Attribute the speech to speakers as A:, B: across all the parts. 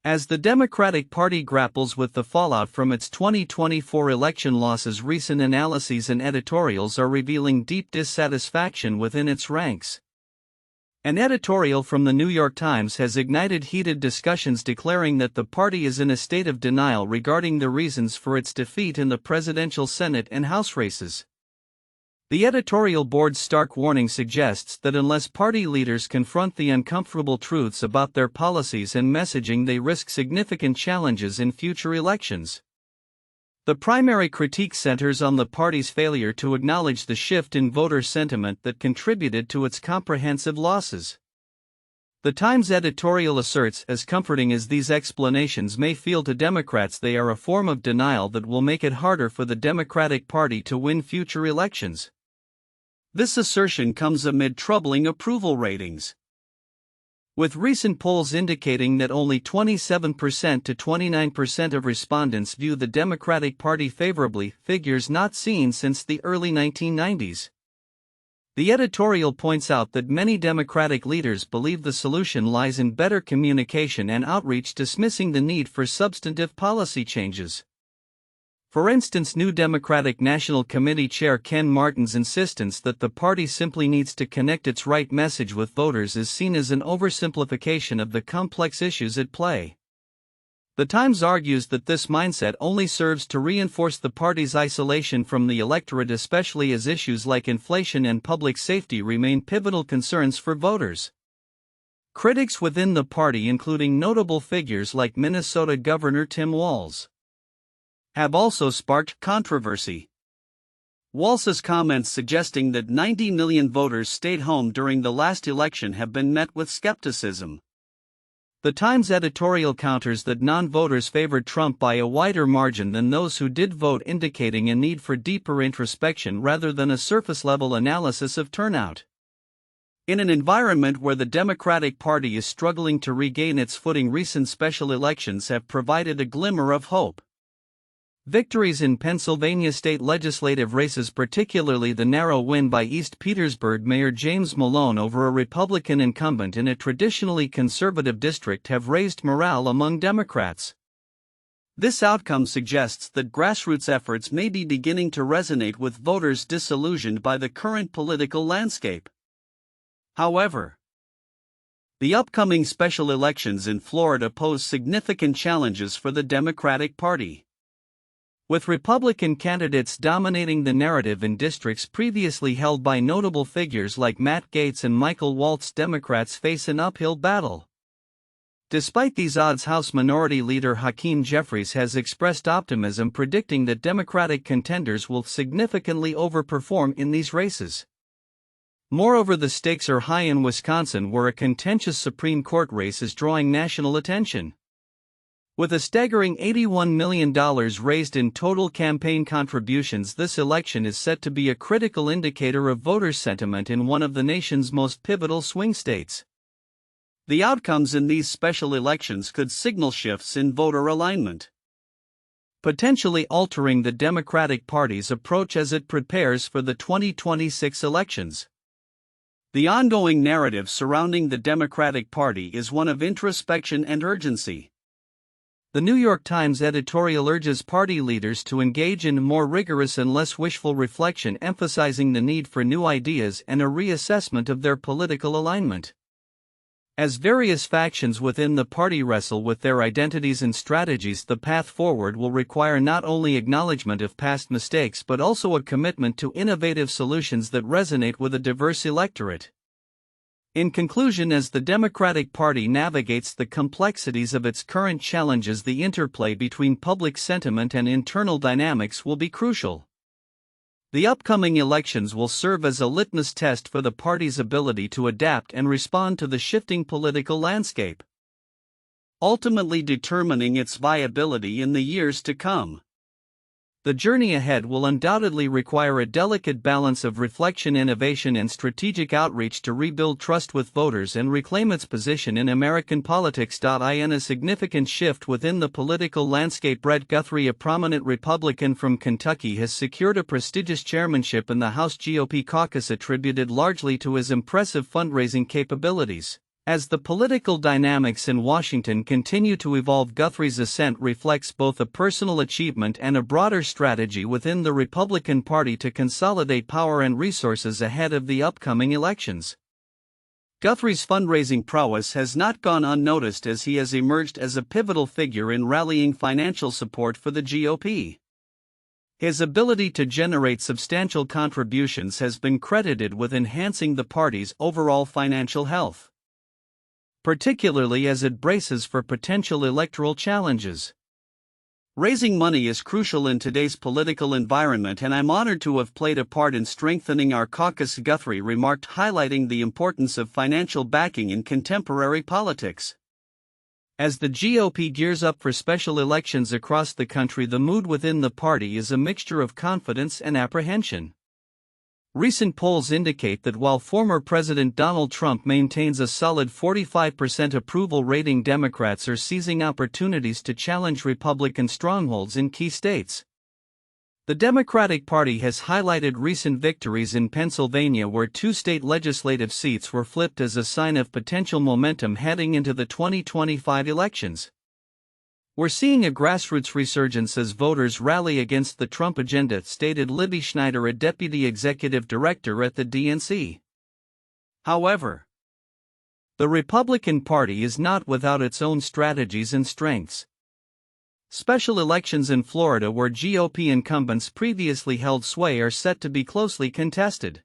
A: As the Democratic Party grapples with the fallout from its 2024 election losses, recent analyses and editorials are revealing deep dissatisfaction within its ranks. An editorial from the New York Times has ignited heated discussions, declaring that the party is in a state of denial regarding the reasons for its defeat in the presidential Senate and House races. The editorial board's stark warning suggests that unless party leaders confront the uncomfortable truths about their policies and messaging, they risk significant challenges in future elections. The primary critique centers on the party's failure to acknowledge the shift in voter sentiment that contributed to its comprehensive losses. The Times editorial asserts, as comforting as these explanations may feel to Democrats, they are a form of denial that will make it harder for the Democratic Party to win future elections. This assertion comes amid troubling approval ratings, with recent polls indicating that only 27% to 29% of respondents view the Democratic Party favorably, figures not seen since the early 1990s. The editorial points out that many Democratic leaders believe the solution lies in better communication and outreach, dismissing the need for substantive policy changes. For instance, New Democratic National Committee Chair Ken Martin's insistence that the party simply needs to connect its right message with voters is seen as an oversimplification of the complex issues at play. The Times argues that this mindset only serves to reinforce the party's isolation from the electorate, especially as issues like inflation and public safety remain pivotal concerns for voters. Critics within the party, including notable figures like Minnesota Governor Tim Walz, have also sparked controversy. Walz's comments suggesting that 90 million voters stayed home during the last election have been met with skepticism. The Times editorial counters that non-voters favored Trump by a wider margin than those who did vote, indicating a need for deeper introspection rather than a surface-level analysis of turnout. In an environment where the Democratic Party is struggling to regain its footing, recent special elections have provided a glimmer of hope. Victories in Pennsylvania state legislative races, particularly the narrow win by East Petersburg Mayor James Malone over a Republican incumbent in a traditionally conservative district, have raised morale among Democrats. This outcome suggests that grassroots efforts may be beginning to resonate with voters disillusioned by the current political landscape. However, the upcoming special elections in Florida pose significant challenges for the Democratic Party. With Republican candidates dominating the narrative in districts previously held by notable figures like Matt Gaetz and Michael Waltz, Democrats face an uphill battle. Despite these odds, House Minority Leader Hakeem Jeffries has expressed optimism, predicting that Democratic contenders will significantly overperform in these races. Moreover, the stakes are high in Wisconsin, where a contentious Supreme Court race is drawing national attention. With a staggering $81 million raised in total campaign contributions, this election is set to be a critical indicator of voter sentiment in one of the nation's most pivotal swing states. The outcomes in these special elections could signal shifts in voter alignment, potentially altering the Democratic Party's approach as it prepares for the 2026 elections. The ongoing narrative surrounding the Democratic Party is one of introspection and urgency. The New York Times editorial urges party leaders to engage in more rigorous and less wishful reflection, emphasizing the need for new ideas and a reassessment of their political alignment. As various factions within the party wrestle with their identities and strategies, the path forward will require not only acknowledgement of past mistakes but also a commitment to innovative solutions that resonate with a diverse electorate. In conclusion, as the Democratic Party navigates the complexities of its current challenges, the interplay between public sentiment and internal dynamics will be crucial. The upcoming elections will serve as a litmus test for the party's ability to adapt and respond to the shifting political landscape, ultimately determining its viability in the years to come. The journey ahead will undoubtedly require a delicate balance of reflection, innovation, and strategic outreach to rebuild trust with voters and reclaim its position in American politics. In a significant shift within the political landscape, Brett Guthrie, a prominent Republican from Kentucky, has secured a prestigious chairmanship in the House GOP caucus, attributed largely to his impressive fundraising capabilities. As the political dynamics in Washington continue to evolve, Guthrie's ascent reflects both a personal achievement and a broader strategy within the Republican Party to consolidate power and resources ahead of the upcoming elections. Guthrie's fundraising prowess has not gone unnoticed as he has emerged as a pivotal figure in rallying financial support for the GOP. His ability to generate substantial contributions has been credited with enhancing the party's overall financial health, particularly as it braces for potential electoral challenges. Raising money is crucial in today's political environment, and I'm honored to have played a part in strengthening our caucus, Guthrie remarked, highlighting the importance of financial backing in contemporary politics. As the GOP gears up for special elections across the country, the mood within the party is a mixture of confidence and apprehension. Recent polls indicate that while former President Donald Trump maintains a solid 45% approval rating, Democrats are seizing opportunities to challenge Republican strongholds in key states. The Democratic Party has highlighted recent victories in Pennsylvania, where 2 state legislative seats were flipped, as a sign of potential momentum heading into the 2025 elections. We're seeing a grassroots resurgence as voters rally against the Trump agenda, stated Libby Schneider, a deputy executive director at the DNC. However, the Republican Party is not without its own strategies and strengths. Special elections in Florida, where GOP incumbents previously held sway, are set to be closely contested.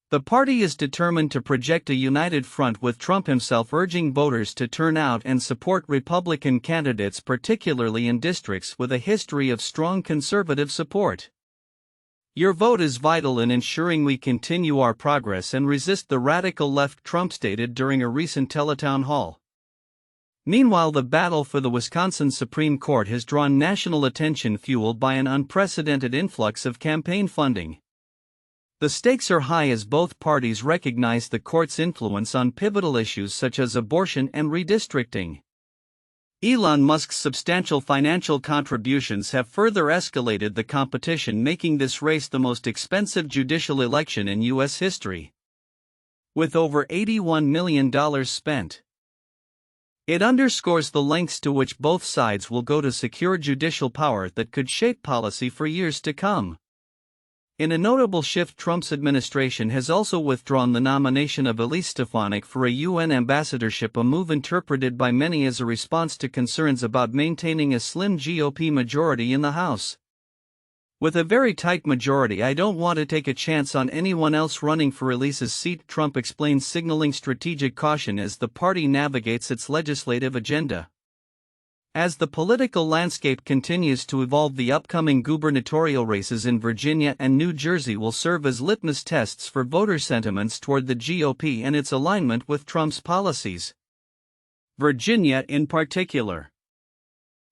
A: The party is determined to project a united front, with Trump himself urging voters to turn out and support Republican candidates, particularly in districts with a history of strong conservative support. Your vote is vital in ensuring we continue our progress and resist the radical left, Trump stated during a recent teletown hall. Meanwhile, the battle for the Wisconsin Supreme Court has drawn national attention, fueled by an unprecedented influx of campaign funding. The stakes are high as both parties recognize the court's influence on pivotal issues such as abortion and redistricting. Elon Musk's substantial financial contributions have further escalated the competition, making this race the most expensive judicial election in U.S. history, with over $81 million spent. It underscores the lengths to which both sides will go to secure judicial power that could shape policy for years to come. In a notable shift, Trump's administration has also withdrawn the nomination of Elise Stefanik for a UN ambassadorship, a move interpreted by many as a response to concerns about maintaining a slim GOP majority in the House. With a very tight majority, I don't want to take a chance on anyone else running for Elise's seat, Trump explains, signaling strategic caution as the party navigates its legislative agenda. As the political landscape continues to evolve, the upcoming gubernatorial races in Virginia and New Jersey will serve as litmus tests for voter sentiments toward the GOP and its alignment with Trump's policies. Virginia, in particular,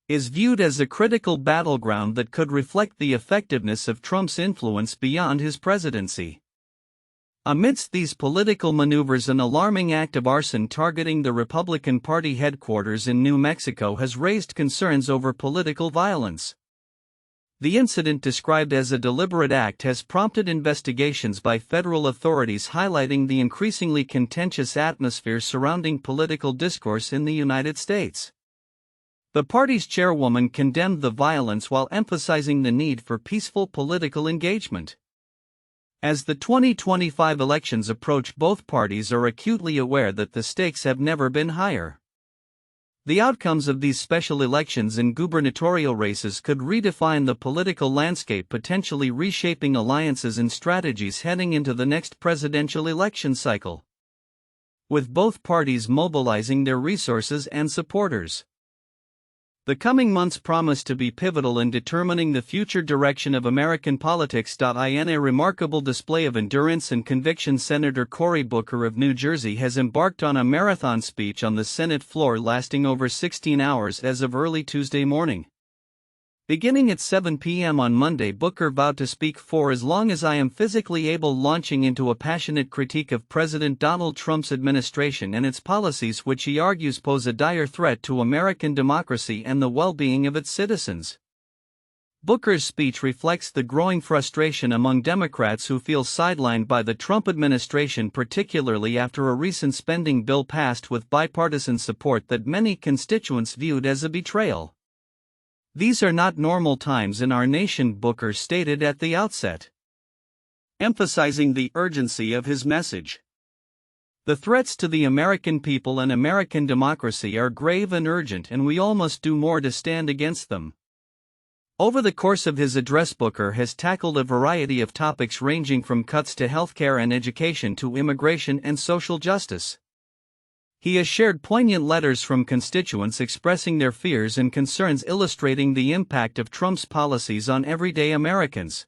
A: is viewed as a critical battleground that could reflect the effectiveness of Trump's influence beyond his presidency. Amidst these political maneuvers, an alarming act of arson targeting the Republican Party headquarters in New Mexico has raised concerns over political violence. The incident, described as a deliberate act, has prompted investigations by federal authorities, highlighting the increasingly contentious atmosphere surrounding political discourse in the United States. The party's chairwoman condemned the violence while emphasizing the need for peaceful political engagement. As the 2025 elections approach, both parties are acutely aware that the stakes have never been higher. The outcomes of these special elections and gubernatorial races could redefine the political landscape, potentially reshaping alliances and strategies heading into the next presidential election cycle, with both parties mobilizing their resources and supporters. The coming months promise to be pivotal in determining the future direction of American politics. In a remarkable display of endurance and conviction, Senator Cory Booker of New Jersey has embarked on a marathon speech on the Senate floor lasting over 16 hours as of early Tuesday morning. Beginning at 7 p.m. on Monday, Booker vowed to speak for as long as I am physically able, launching into a passionate critique of President Donald Trump's administration and its policies, which he argues pose a dire threat to American democracy and the well-being of its citizens. Booker's speech reflects the growing frustration among Democrats who feel sidelined by the Trump administration, particularly after a recent spending bill passed with bipartisan support that many constituents viewed as a betrayal. "These are not normal times in our nation," Booker stated at the outset, emphasizing the urgency of his message. "The threats to the American people and American democracy are grave and urgent, and we all must do more to stand against them." Over the course of his address, Booker has tackled a variety of topics ranging from cuts to healthcare and education to immigration and social justice. He has shared poignant letters from constituents expressing their fears and concerns, illustrating the impact of Trump's policies on everyday Americans.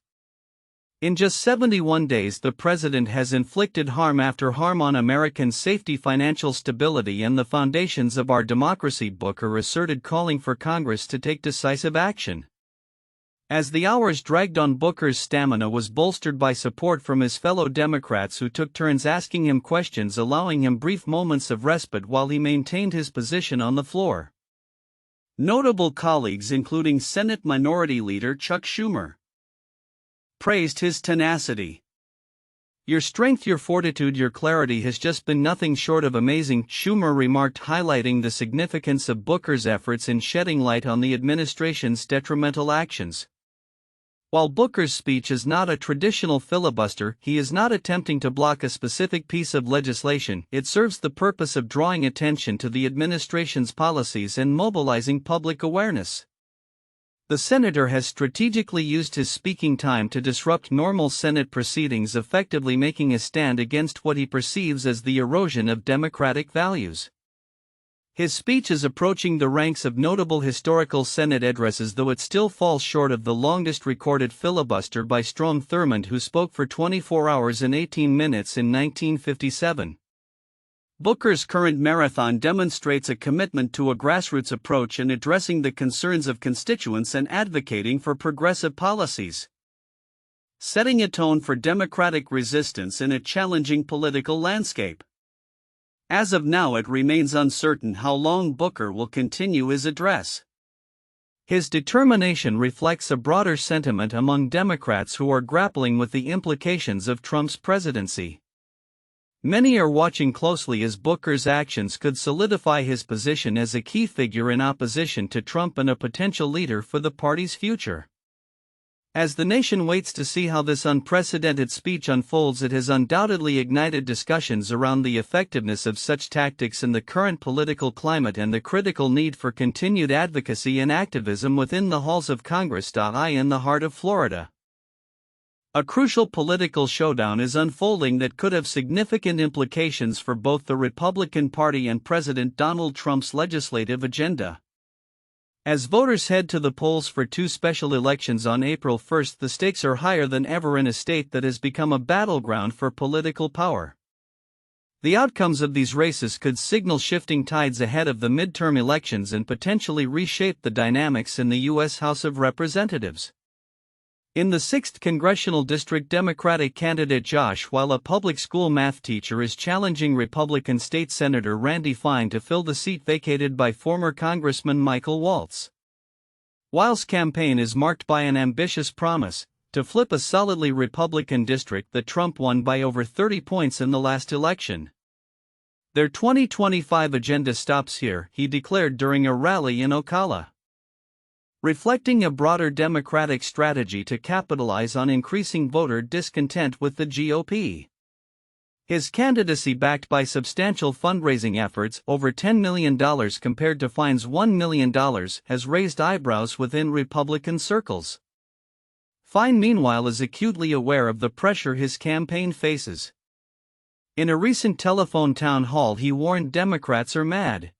A: In just 71 days, the president has inflicted harm after harm on Americans' safety, financial stability, and the foundations of our democracy, Booker asserted, calling for Congress to take decisive action. As the hours dragged on, Booker's stamina was bolstered by support from his fellow Democrats who took turns asking him questions, allowing him brief moments of respite while he maintained his position on the floor. Notable colleagues, including Senate Minority Leader Chuck Schumer, praised his tenacity. "Your strength, your fortitude, your clarity has just been nothing short of amazing," Schumer remarked, highlighting the significance of Booker's efforts in shedding light on the administration's detrimental actions. While Booker's speech is not a traditional filibuster, he is not attempting to block a specific piece of legislation. It serves the purpose of drawing attention to the administration's policies and mobilizing public awareness. The senator has strategically used his speaking time to disrupt normal Senate proceedings, effectively making a stand against what he perceives as the erosion of democratic values. His speech is approaching the ranks of notable historical Senate addresses, though it still falls short of the longest recorded filibuster by Strom Thurmond, who spoke for 24 hours and 18 minutes in 1957. Booker's current marathon demonstrates a commitment to a grassroots approach in addressing the concerns of constituents and advocating for progressive policies, setting a tone for democratic resistance in a challenging political landscape. As of now, it remains uncertain how long Booker will continue his address. His determination reflects a broader sentiment among Democrats who are grappling with the implications of Trump's presidency. Many are watching closely as Booker's actions could solidify his position as a key figure in opposition to Trump and a potential leader for the party's future. As the nation waits to see how this unprecedented speech unfolds, it has undoubtedly ignited discussions around the effectiveness of such tactics in the current political climate and the critical need for continued advocacy and activism within the halls of Congress. In the heart of Florida, a crucial political showdown is unfolding that could have significant implications for both the Republican Party and President Donald Trump's legislative agenda. As voters head to the polls for two special elections on April 1, the stakes are higher than ever in a state that has become a battleground for political power. The outcomes of these races could signal shifting tides ahead of the midterm elections and potentially reshape the dynamics in the U.S. House of Representatives. In the 6th Congressional District, Democratic candidate Josh Weil, a public school math teacher, is challenging Republican State Senator Randy Fine to fill the seat vacated by former Congressman Michael Waltz. Weil's campaign is marked by an ambitious promise to flip a solidly Republican district that Trump won by over 30 points in the last election. "Their 2025 agenda stops here," he declared during a rally in Ocala, reflecting a broader Democratic strategy to capitalize on increasing voter discontent with the GOP. His candidacy, backed by substantial fundraising efforts, over $10 million compared to Fine's $1 million, has raised eyebrows within Republican circles. Fine, meanwhile, is acutely aware of the pressure his campaign faces. In a recent telephone town hall, he warned Democrats are mad.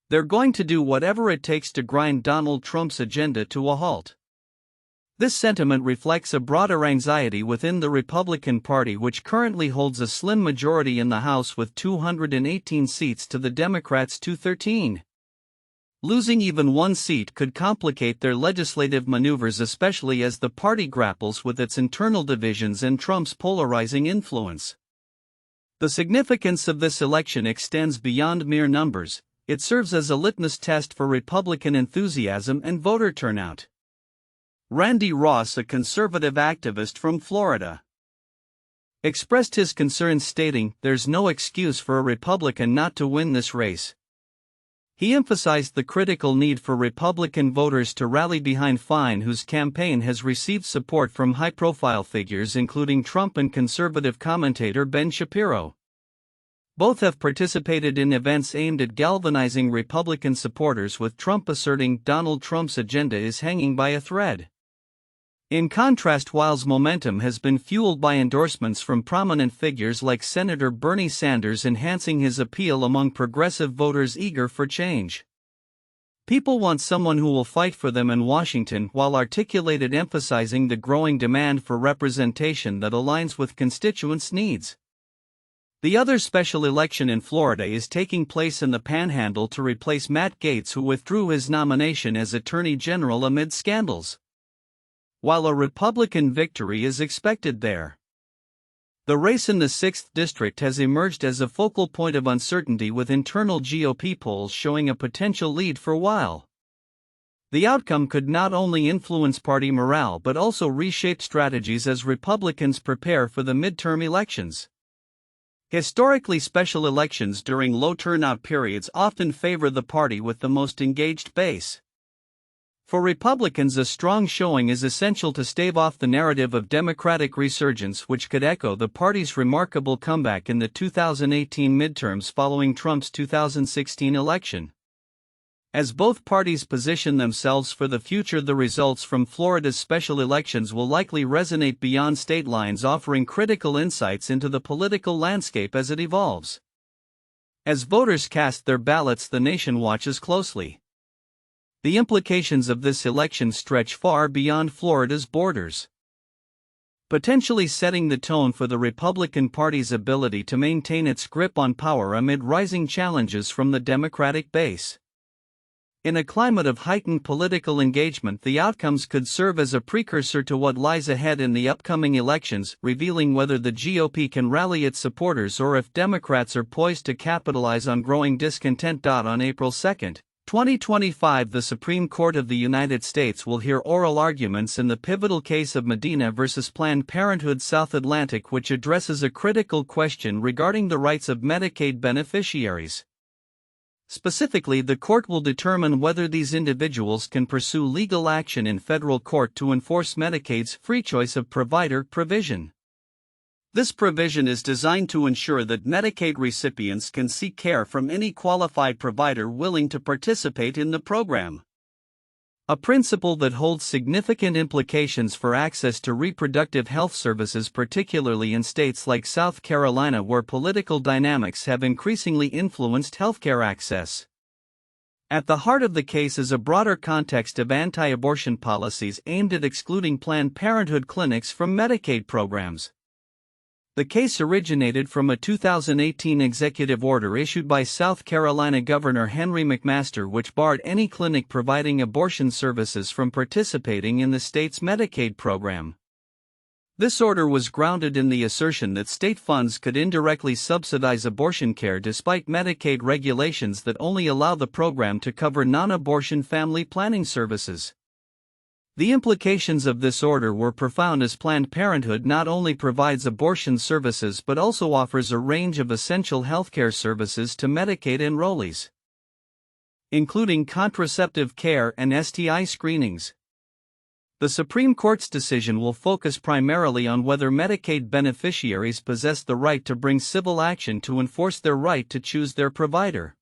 A: They're going to do whatever it takes to grind Donald Trump's agenda to a halt. This sentiment reflects a broader anxiety within the Republican Party, which currently holds a slim majority in the House with 218 seats to the Democrats' 213. Losing even one seat could complicate their legislative maneuvers, especially as the party grapples with its internal divisions and Trump's polarizing influence. The significance of this election extends beyond mere numbers. It serves as a litmus test for Republican enthusiasm and voter turnout. Randy Ross, a conservative activist from Florida, expressed his concerns, stating, "There's no excuse for a Republican not to win this race." He emphasized the critical need for Republican voters to rally behind Fine, whose campaign has received support from high-profile figures including Trump and conservative commentator Ben Shapiro. Both have participated in events aimed at galvanizing Republican supporters, with Trump asserting Donald Trump's agenda is hanging by a thread. In contrast, Wile's momentum has been fueled by endorsements from prominent figures like Senator Bernie Sanders, enhancing his appeal among progressive voters eager for change. People want someone who will fight for them in Washington, Wile articulated, emphasizing the growing demand for representation that aligns with constituents' needs. The other special election in Florida is taking place in the Panhandle to replace Matt Gaetz, who withdrew his nomination as Attorney General amid scandals. While a Republican victory is expected there, the race in the 6th District has emerged as a focal point of uncertainty, with internal GOP polls showing a potential lead for Wile. The outcome could not only influence party morale but also reshape strategies as Republicans prepare for the midterm elections. Historically, special elections during low turnout periods often favor the party with the most engaged base. For Republicans, a strong showing is essential to stave off the narrative of Democratic resurgence, which could echo the party's remarkable comeback in the 2018 midterms following Trump's 2016 election. As both parties position themselves for the future, the results from Florida's special elections will likely resonate beyond state lines, offering critical insights into the political landscape as it evolves. As voters cast their ballots, the nation watches closely. The implications of this election stretch far beyond Florida's borders, potentially setting the tone for the Republican Party's ability to maintain its grip on power amid rising challenges from the Democratic base. In a climate of heightened political engagement, the outcomes could serve as a precursor to what lies ahead in the upcoming elections, revealing whether the GOP can rally its supporters or if Democrats are poised to capitalize on growing discontent. On April 2, 2025, the Supreme Court of the United States will hear oral arguments in the pivotal case of Medina versus Planned Parenthood South Atlantic, which addresses a critical question regarding the rights of Medicaid beneficiaries. Specifically, the court will determine whether these individuals can pursue legal action in federal court to enforce Medicaid's free choice of provider provision. This provision is designed to ensure that Medicaid recipients can seek care from any qualified provider willing to participate in the program. A principle that holds significant implications for access to reproductive health services, particularly in states like South Carolina, where political dynamics have increasingly influenced healthcare access. At the heart of the case is a broader context of anti-abortion policies aimed at excluding Planned Parenthood clinics from Medicaid programs. The case originated from a 2018 executive order issued by South Carolina Governor Henry McMaster, which barred any clinic providing abortion services from participating in the state's Medicaid program. This order was grounded in the assertion that state funds could indirectly subsidize abortion care despite Medicaid regulations that only allow the program to cover non-abortion family planning services. The implications of this order were profound, as Planned Parenthood not only provides abortion services but also offers a range of essential healthcare services to Medicaid enrollees, including contraceptive care and STI screenings. The Supreme Court's decision will focus primarily on whether Medicaid beneficiaries possess the right to bring civil action to enforce their right to choose their provider.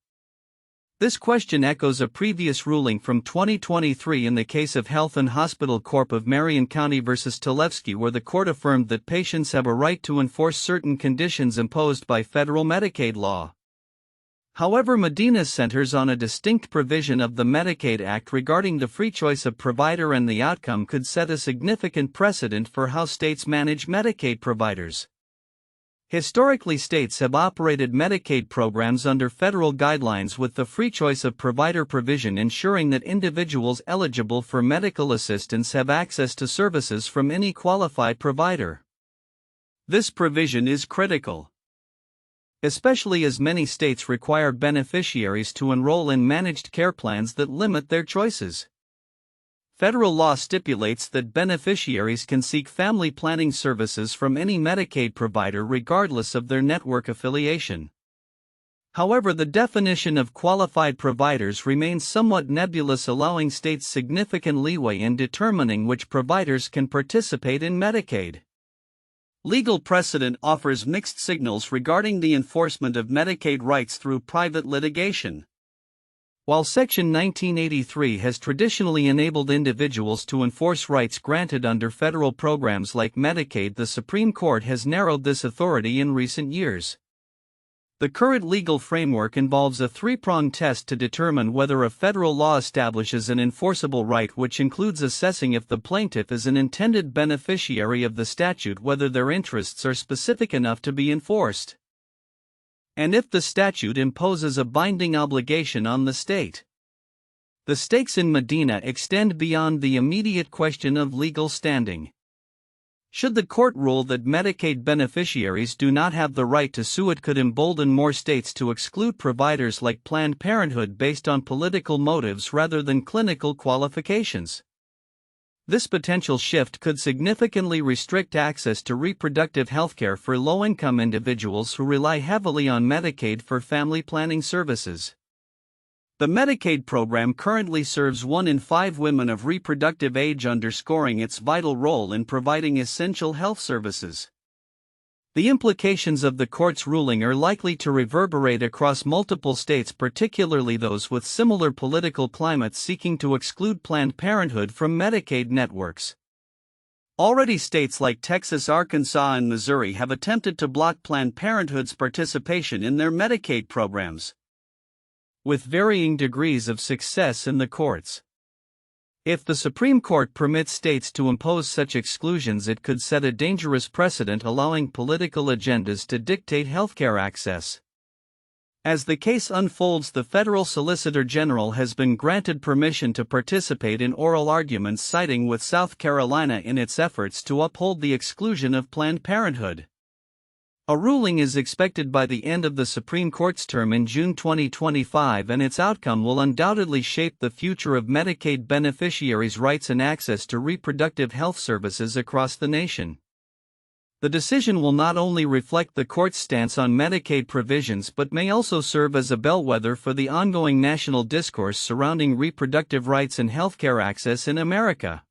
A: This question echoes a previous ruling from 2023 in the case of Health and Hospital Corp of Marion County versus Talevsky, where the court affirmed that patients have a right to enforce certain conditions imposed by federal Medicaid law. However, Medina centers on a distinct provision of the Medicaid Act regarding the free choice of provider, and the outcome could set a significant precedent for how states manage Medicaid providers. Historically, states have operated Medicaid programs under federal guidelines, with the free choice of provider provision ensuring that individuals eligible for medical assistance have access to services from any qualified provider. This provision is critical, especially as many states require beneficiaries to enroll in managed care plans that limit their choices. Federal law stipulates that beneficiaries can seek family planning services from any Medicaid provider regardless of their network affiliation. However, the definition of qualified providers remains somewhat nebulous, allowing states significant leeway in determining which providers can participate in Medicaid. Legal precedent offers mixed signals regarding the enforcement of Medicaid rights through private litigation. While Section 1983 has traditionally enabled individuals to enforce rights granted under federal programs like Medicaid, the Supreme Court has narrowed this authority in recent years. The current legal framework involves a three-pronged test to determine whether a federal law establishes an enforceable right, which includes assessing if the plaintiff is an intended beneficiary of the statute, whether their interests are specific enough to be enforced, and if the statute imposes a binding obligation on the state. The stakes in Medina extend beyond the immediate question of legal standing. Should the court rule that Medicaid beneficiaries do not have the right to sue, it could embolden more states to exclude providers like Planned Parenthood based on political motives rather than clinical qualifications. This potential shift could significantly restrict access to reproductive health care for low-income individuals who rely heavily on Medicaid for family planning services. The Medicaid program currently serves 1 in 5 women of reproductive age, underscoring its vital role in providing essential health services. The implications of the court's ruling are likely to reverberate across multiple states, particularly those with similar political climates seeking to exclude Planned Parenthood from Medicaid networks. Already, states like Texas, Arkansas, and Missouri have attempted to block Planned Parenthood's participation in their Medicaid programs, with varying degrees of success in the courts. If the Supreme Court permits states to impose such exclusions, it could set a dangerous precedent, allowing political agendas to dictate healthcare access. As the case unfolds, the federal Solicitor General has been granted permission to participate in oral arguments, siding with South Carolina in its efforts to uphold the exclusion of Planned Parenthood. A ruling is expected by the end of the Supreme Court's term in June 2025, and its outcome will undoubtedly shape the future of Medicaid beneficiaries' rights and access to reproductive health services across the nation. The decision will not only reflect the court's stance on Medicaid provisions but may also serve as a bellwether for the ongoing national discourse surrounding reproductive rights and healthcare access in America.